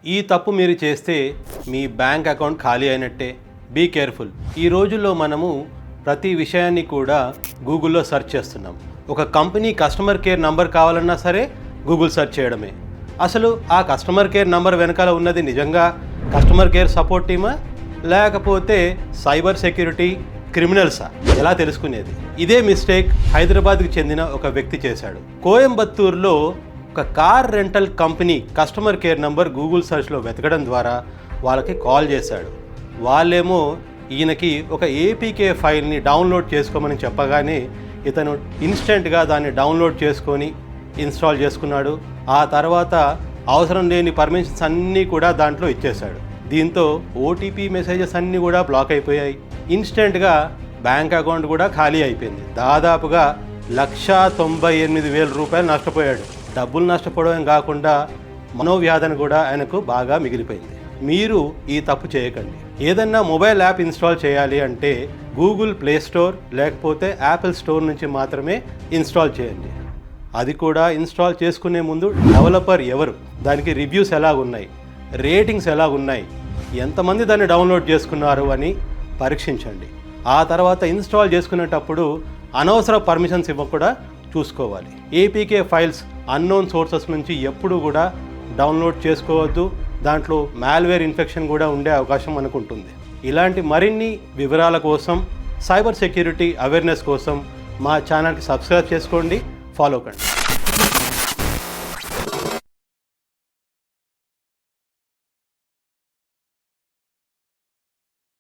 ఈ తప్పు మీరు చేస్తే మీ బ్యాంక్ అకౌంట్ ఖాళీ అయినట్టే. Be careful. ఈ రోజుల్లో మనము ప్రతి విషయాన్ని కూడా గూగుల్లో సెర్చ్ చేస్తున్నాం. ఒక కంపెనీ కస్టమర్ కేర్ నంబర్ కావాలన్నా సరే గూగుల్ సెర్చ్ చేయడమే. అసలు ఆ కస్టమర్ కేర్ నంబర్ వెనకాల ఉన్నది నిజంగా కస్టమర్ కేర్ సపోర్ట్ టీమా లేకపోతే సైబర్ సెక్యూరిటీ క్రిమినల్సా? ఎలా తెలుసుకునేది? ఇదే మిస్టేక్ హైదరాబాద్కి చెందిన ఒక వ్యక్తి చేశాడు. కోయంబత్తూరులో ఒక car rental company customer care number Google సెర్చ్లో వెతకడం ద్వారా వాళ్ళకి కాల్ చేశాడు. వాళ్ళేమో ఈయనకి ఒక ఏపీకే ఫైల్ని డౌన్లోడ్ చేసుకోమని చెప్పగానే ఇతను ఇన్స్టెంట్గా దాన్ని డౌన్లోడ్ చేసుకొని ఇన్స్టాల్ చేసుకున్నాడు. ఆ తర్వాత అవసరం లేని పర్మిషన్స్ అన్నీ కూడా దాంట్లో ఇచ్చేశాడు. దీంతో ఓటీపీ మెసేజెస్ అన్నీ కూడా బ్లాక్ అయిపోయాయి. ఇన్స్టెంట్గా బ్యాంక్ అకౌంట్ కూడా ఖాళీ అయిపోయింది. దాదాపుగా 1,98,000 రూపాయలు నష్టపోయాడు. డబ్బులు నష్టపోవడం కాకుండా మనోవ్యాధన కూడా ఆయనకు బాగా మిగిలిపోయింది. మీరు ఈ తప్పు చేయకండి. ఏదన్నా మొబైల్ యాప్ ఇన్స్టాల్ చేయాలి అంటే గూగుల్ ప్లే స్టోర్ లేకపోతే యాపిల్ స్టోర్ నుంచి మాత్రమే ఇన్స్టాల్ చేయండి. అది కూడా ఇన్స్టాల్ చేసుకునే ముందు డెవలపర్ ఎవరు, దానికి రివ్యూస్ ఎలా ఉన్నాయి, రేటింగ్స్ ఎలా ఉన్నాయి, ఎంతమంది దాన్ని డౌన్లోడ్ చేసుకున్నారు అని పరీక్షించండి. ఆ తర్వాత ఇన్స్టాల్ చేసుకునేటప్పుడు అనవసర పర్మిషన్స్ ఇవ్వకుండా చూసుకోవాలి. ఏపీకే ఫైల్స్ అన్నోన్ సోర్సెస్ నుంచి ఎప్పుడు కూడా డౌన్లోడ్ చేసుకోవద్దు. దాంట్లో మాల్వేర్ ఇన్ఫెక్షన్ కూడా ఉండే అవకాశం మనకు ఉంటుంది. ఇలాంటి మరిన్ని వివరాల కోసం, సైబర్ సెక్యూరిటీ అవేర్నెస్ కోసం మా ఛానల్కి సబ్స్క్రైబ్ చేసుకోండి, ఫాలో కండి.